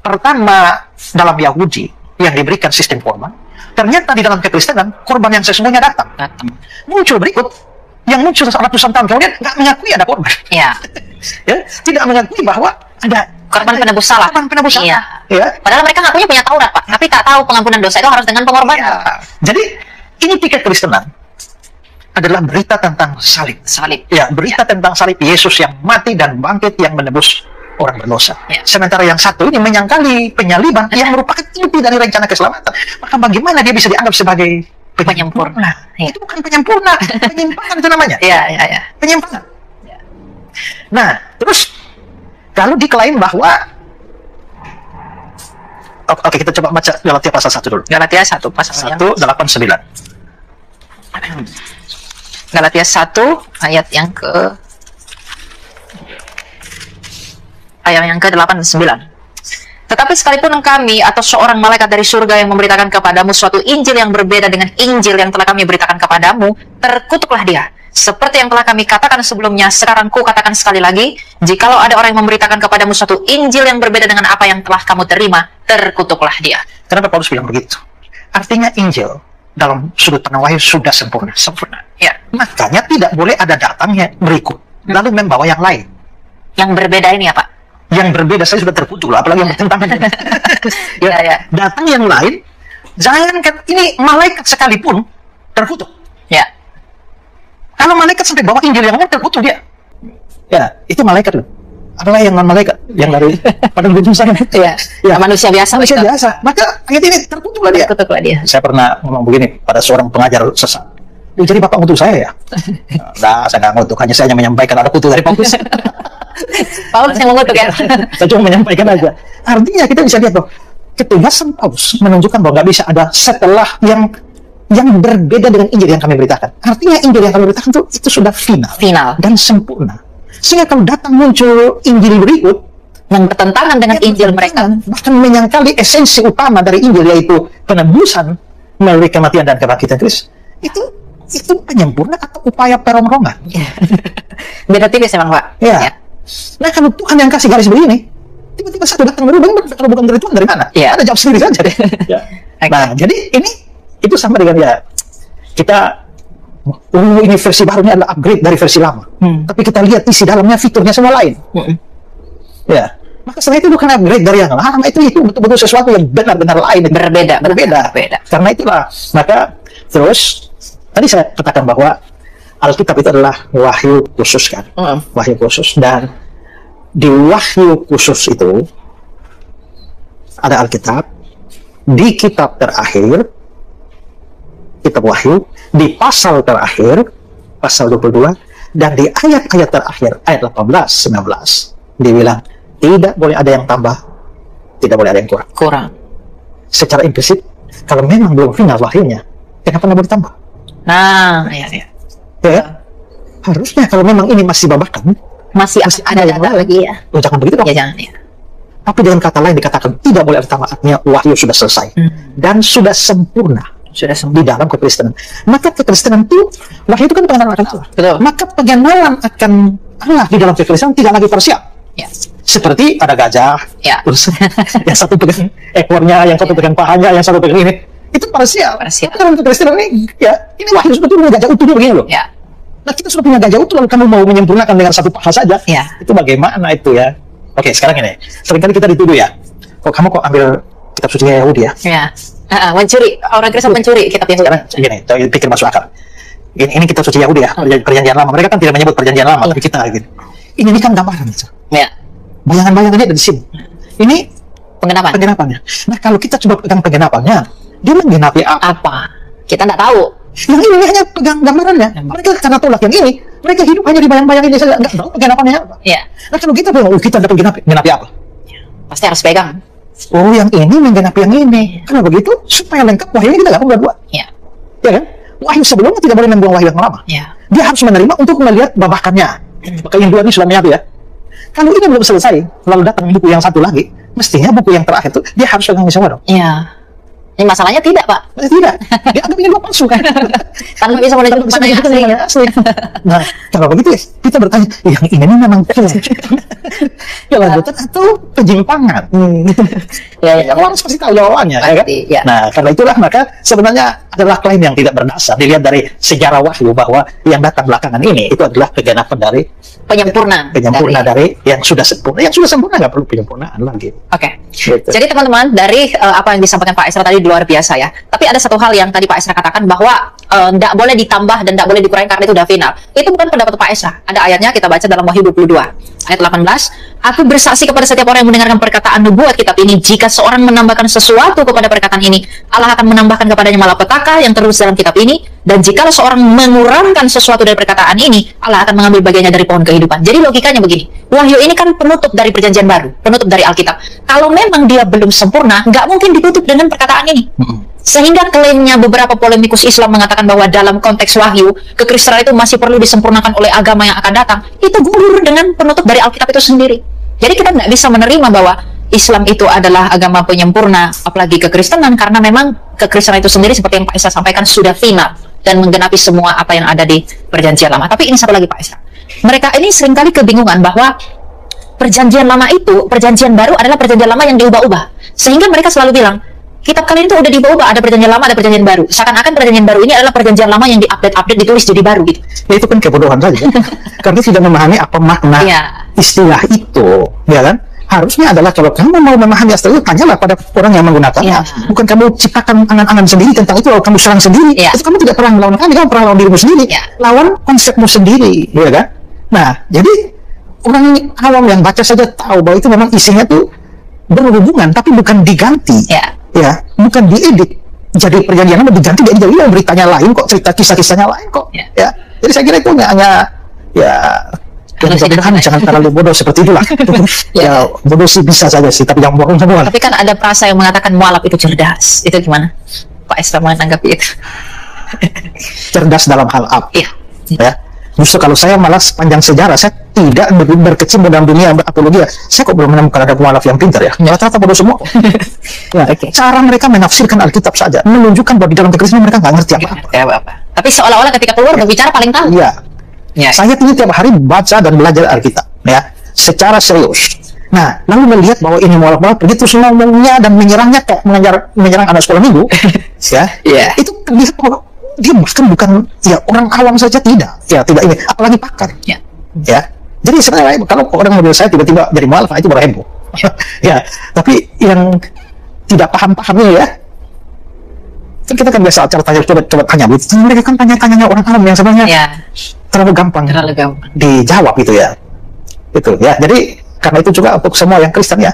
pertama dalam Yahudi yang diberikan sistem kurban, ternyata di dalam kekristenan korban yang sesungguhnya datang. Muncul berikut yang muncul ratusan tahun kemudian nggak mengakui ada korban. Ya. Ya, tidak mengakui bahwa ada Korban penebus salah. korban penebus salah. Iya. Ya. Padahal mereka ngakunya punya Taurat, Pak. Tapi tak tahu pengampunan dosa itu harus dengan pengorbanan. Ya. Jadi ini tiket Kristenan adalah berita tentang salib. Salib. Ya, berita tentang salib Yesus yang mati dan bangkit yang menebus orang berdosa. Ya. Sementara yang satu ini menyangkali penyaliban yang merupakan inti dari rencana keselamatan. Maka bagaimana dia bisa dianggap sebagai Penyempurna. Ya. Itu bukan penyempurna, penyimpangan itu namanya. Iya, iya, iya. Penyimpangan. Ya. Nah, terus kalau diklaim bahwa Oke, kita coba baca Galatia pasal 1 dulu. Galatia 1 pasal 1:8-9. Galatia 1 ayat yang ke -8 dan 9. Tetapi sekalipun kami atau seorang malaikat dari surga yang memberitakan kepadamu suatu Injil yang berbeda dengan Injil yang telah kami beritakan kepadamu, terkutuklah dia. Seperti yang telah kami katakan sebelumnya, sekarang ku katakan sekali lagi, jikalau ada orang yang memberitakan kepadamu suatu Injil yang berbeda dengan apa yang telah kamu terima, terkutuklah dia. Kenapa Paulus bilang begitu? Artinya Injil dalam sudut pandang wahyu sudah sempurna. Ya, Makanya tidak boleh ada datang yang berikut lalu membawa yang lain. yang berbeda ini ya, Pak. Yang berbeda saya sudah terkutuk lah, apalagi yang bertentangan. Ya, ya. Datang yang lain, jangankan ini malaikat sekalipun terkutuk. Ya. Kalau malaikat sampai bawa Injil yang lain terkutuk dia. Ya, itu malaikat loh. Apalagi yang non malaikat, yang dari pada ujung sana. Ya. Ya. Manusia biasa. Manusia betul. biasa. Maka ayat ini terkutuklah dia. Terkutuklah dia. Saya pernah ngomong begini pada seorang pengajar sesat. Jadi Bapak ngutuk saya ya? Nah, saya nggak ngutuk, hanya saya hanya menyampaikan ada kutuk dari Paulus. Paulus yang mengutuk ya. Saya cuma menyampaikan aja. Artinya kita bisa lihat bahwa ketegasan Paulus menunjukkan bahwa nggak bisa ada setelah yang berbeda dengan Injil yang kami beritakan. Artinya Injil yang kami beritakan itu sudah final dan sempurna. Sehingga kalau datang muncul Injil berikut yang bertentangan dengan Injil mereka, bahkan menyangkali esensi utama dari Injil, yaitu penebusan melalui kematian dan kebangkitan Kristus, itu penyempurna atau upaya peronrongan. beda tipis emang, Pak. Ya. Nah, kalau Tuhan yang kasih garis begini, tiba-tiba satu datang berubah, kalau bukan dari Tuhan dari mana? Ya. Ada jawab sendiri saja. Ya. Okay. Nah, jadi itu sama dengan ya kita ini versi barunya adalah upgrade dari versi lama. Tapi kita lihat isi dalamnya, fiturnya semua lain. Ya. Maka setelah itu bukan upgrade dari yang lama, itu betul-betul sesuatu yang benar-benar lain, berbeda. Karena itulah, maka terus tadi saya katakan bahwa Alkitab itu adalah wahyu khusus kan, wahyu khusus, dan di wahyu khusus itu ada Alkitab, di kitab terakhir, kitab wahyu, di pasal terakhir, pasal 22, dan di ayat-ayat terakhir, ayat 18, 19, dibilang tidak boleh ada yang tambah, tidak boleh ada yang kurang. Secara implisit, kalau memang belum final wahyunya, kenapa nggak boleh tambah? Nah, ya. Ya, harusnya kalau memang ini masih babakan, Masih ada yang lain lagi ya. Oh, jangan begitu dong. Ya jangan ya. Tapi dengan kata lain dikatakan tidak boleh ada tambah, artinya wahyu sudah selesai dan sudah sempurna di dalam kekristenan. Maka kekristenan itu, wahyu itu kan pengenalan akan Allah. Betul. Maka pengenalan akan Allah di dalam kekristenan tidak lagi parsial. Ya. Seperti ada gajah, Ya. terus yang satu pegang ekornya, yang satu pegang pahanya, yang satu pegang ini. Itu parsial. Parsial. Dalam kekristenan ini, ya, ini wahyu sebetulnya gajah utuhnya begini loh. Ya. Nah, kita sudah punya gajah utuh, lalu kamu mau menyempurnakan dengan satu paha saja. Ya. Itu bagaimana itu ya? Oke, sekarang ini. Seringkali kita dituduh ya. Kamu kok ambil kitab suci Yahudi ya? Ya. Mencuri. Orang Kristen mencuri kitab Yahudi. Sekarang gini, coba pikir masuk akal. Ini kitab suci Yahudi ya, perjanjian lama. Mereka kan tidak menyebut perjanjian lama, tapi kita gitu. Ini kan gambaran. Ya. Bayangan-bayangannya ada di sini. Ini Penggenapannya. Nah, kalau kita coba pegang penggenapannya, dia menggenapi Apa? Kita nggak tahu. Yang ini hanya pegang gambarannya. Mereka karena tolak yang ini, mereka hidup hanya di bayang-bayang ini saja, nggak tahu penggenapannya apa. Ya. Nah, kalau kita bilang, kita dapat genapi apa? Pasti harus pegang. Oh, yang ini menggenapi yang ini. Kalau begitu, supaya lengkap, wah ini kita nggak perlu buat. Ya. Ya kan? wahyu sebelumnya tidak boleh membuang wahyu yang lama. Ya. Dia harus menerima untuk melihat babakannya. Maka yang dua ini sudah menyatu ya. Kalau ini belum selesai, lalu datang buku yang satu lagi, mestinya buku yang terakhir itu dia harus pegang semua dong. Iya. Ini masalahnya tidak, Pak. Tidak, dia anggap ini dua palsu kan. Tanpa bisa menunjukkan mana yang asli. asli. Nah, kalau begitu ya, kita bertanya, yang ini memang kelanjutan atau penyimpangan? Ya. Yang orang pasti tahu jawabannya, ya kan? Ya. Nah, karena itulah maka sebenarnya adalah klaim yang tidak berdasar. Dilihat dari sejarah wahyu bahwa yang datang belakangan ini itu adalah kegenapan dari penyempurna dari yang sudah sempurna. Yang sudah sempurna nggak perlu penyempurnaan lagi. Oke. Gitu. Jadi teman-teman, dari apa yang disampaikan Pak Esra tadi luar biasa ya. Tapi ada satu hal yang tadi Pak Esra katakan bahwa tidak boleh ditambah dan tidak boleh dikurangi karena itu udah final. Itu bukan pendapat Pak Esra. Ada ayatnya, kita baca dalam Wahyu 22 ayat 18. Aku bersaksi kepada setiap orang yang mendengarkan perkataan nubuat kitab ini, jika seorang menambahkan sesuatu kepada perkataan ini, Allah akan menambahkan kepadanya malapetaka yang terus dalam kitab ini. Dan jika seorang mengurangkan sesuatu dari perkataan ini, Allah akan mengambil bagiannya dari pohon kehidupan. Jadi logikanya begini, wahyu ini kan penutup dari perjanjian baru, penutup dari Alkitab. Kalau memang dia belum sempurna, nggak mungkin ditutup dengan perkataan ini. Sehingga klaimnya beberapa polemikus Islam mengatakan bahwa dalam konteks wahyu, kekristenan itu masih perlu disempurnakan oleh agama yang akan datang, itu gugur dengan penutup dari Alkitab itu sendiri. Jadi kita nggak bisa menerima bahwa Islam itu adalah agama penyempurna, apalagi kekristenan, karena memang kekristenan itu sendiri seperti yang Pak Esra sampaikan sudah final dan menggenapi semua apa yang ada di perjanjian lama. Tapi ini satu lagi Pak Esra, mereka ini seringkali kebingungan bahwa perjanjian lama itu, perjanjian baru adalah perjanjian lama yang diubah-ubah. Sehingga mereka selalu bilang, kitab kalian itu udah diubah-ubah, ada perjanjian lama, ada perjanjian baru. Seakan-akan perjanjian baru ini adalah perjanjian lama yang diupdate-update, ditulis jadi baru gitu. Ya, itu kan kebodohan saja. Karena tidak memahami apa makna istilah itu, ya kan? Harusnya adalah kalau kamu mau memahami istilah itu, tanyalah pada orang yang menggunakannya. Bukan kamu ciptakan angan-angan sendiri tentang itu, lalu kamu serang sendiri. Itu kamu tidak pernah melawan kami, kamu pernah lawan dirimu sendiri. Lawan konsepmu sendiri, ya kan? Nah, jadi orang awam yang baca saja tahu bahwa itu memang isinya tuh berhubungan, tapi bukan diganti. Ya, bukan diedit. Jadi perjanjian lama diganti, jadi beritanya lain kok, cerita kisah-kisahnya lain kok. Ya, jadi saya kira itu hanya ya, jangan terlalu bodoh seperti itulah. Ya, bodoh sih bisa saja sih, tapi jangan bohong semua. Tapi kan ada frasa yang mengatakan mualaf itu cerdas. Itu gimana Pak Esra menanggapi itu? Cerdas dalam hal apa? Iya. Ya. Justru kalau saya malah sepanjang sejarah saya tidak berkecimpung dalam dunia apologia. Saya kok belum menemukan ada mualaf yang pintar ya. Rata-rata bodoh semua. Ya, cara mereka menafsirkan Alkitab saja menunjukkan bahwa di dalam kekristenan mereka nggak ngerti apa-apa. Tapi seolah-olah ketika keluar berbicara paling tahu. Iya. Saya ini tiap hari baca dan belajar Alkitab, ya, secara serius. Nah, lalu melihat bahwa ini mualaf-mualaf begitu ngomongnya dan menyerangnya kok menyerang anak sekolah minggu, ya, itu terlihat bahwa dia bahkan bukan ya orang awam saja tidak ini, apalagi pakar. Ya. Jadi sebenarnya kalau orang model saya tiba-tiba jadi mualaf itu baru heboh. Ya, tapi yang tidak paham-pahamnya ya, kan kita kan biasa acara tanya coba tanya begitu. Mereka kan tanya-tanyanya orang awam yang sebenarnya terlalu gampang dijawab itu ya. Itu ya. Jadi karena itu juga untuk semua yang Kristen ya,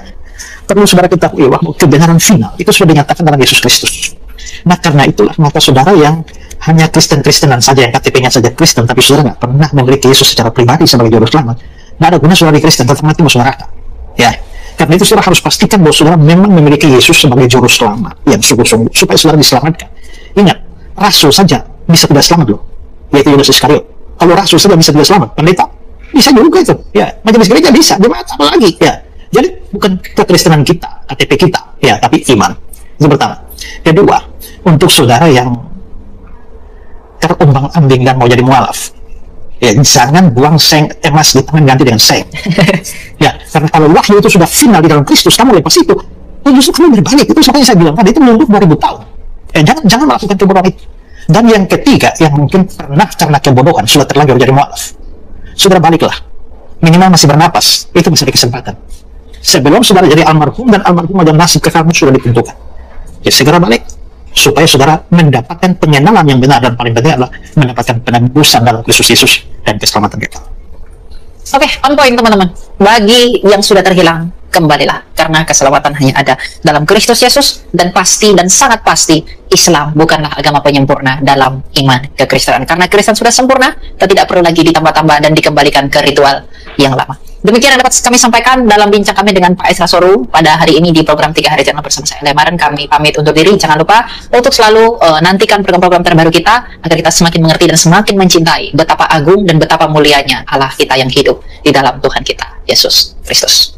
perlu saudara kita ketahui bahwa kebenaran final itu sudah dinyatakan dalam Yesus Kristus. Nah, karena itulah maka saudara yang hanya Kristen-Kristenan saja, yang KTP-nya saja Kristen, tapi saudara nggak pernah memiliki Yesus secara pribadi sebagai juru selamat, nggak ada guna saudara di Kristen, tetap mati masuk neraka. Ya, karena itu saudara harus pastikan bahwa saudara memang memiliki Yesus sebagai juru selamat yang sungguh-sungguh supaya saudara diselamatkan. Ingat, rasul saja bisa tidak selamat loh, yaitu Yudas Iskariot. Kalau rasul saja bisa tidak selamat, pendeta bisa juga itu. Ya, majelis gereja bisa, jemaat apa lagi? Ya, jadi bukan kekristenan kita, KTP kita, ya, tapi iman. Itu pertama. Kedua, untuk saudara yang terombang-ambing dan mau jadi mualaf, ya, jangan buang seng emas di tangan ganti dengan seng. Ya, karena kalau wahyu itu sudah final di dalam Kristus, kamu lepas itu, justru kamu berbalik. Itu makanya saya bilang tadi itu menunggu 2000 tahun. Jangan melakukan kebodohan itu. Dan yang ketiga, yang mungkin pernah karena kebodohan sudah terlanjur jadi mualaf, saudara baliklah, minimal masih bernapas, itu masih ada kesempatan. Sebelum saudara jadi almarhum dan almarhum dan nasib kekamu sudah ditentukan. Ya, segera balik supaya saudara mendapatkan pengenalan yang benar, dan paling penting adalah mendapatkan penebusan dalam Kristus Yesus dan keselamatan kita. Oke, on point teman-teman. Bagi yang sudah terhilang, kembalilah, karena keselamatan hanya ada dalam Kristus Yesus, dan pasti dan sangat pasti Islam bukanlah agama penyempurna dalam iman kekristenan, karena Kristen sudah sempurna dan tidak perlu lagi ditambah-tambah dan dikembalikan ke ritual yang lama. Demikian yang dapat kami sampaikan dalam bincang kami dengan Pak Ezra Soru pada hari ini di program 3 Hari Channel bersama saya, Lemaran. Kami pamit untuk diri. Jangan lupa untuk selalu nantikan program-program terbaru kita agar kita semakin mengerti dan semakin mencintai betapa agung dan betapa mulianya Allah kita yang hidup di dalam Tuhan kita, Yesus Kristus.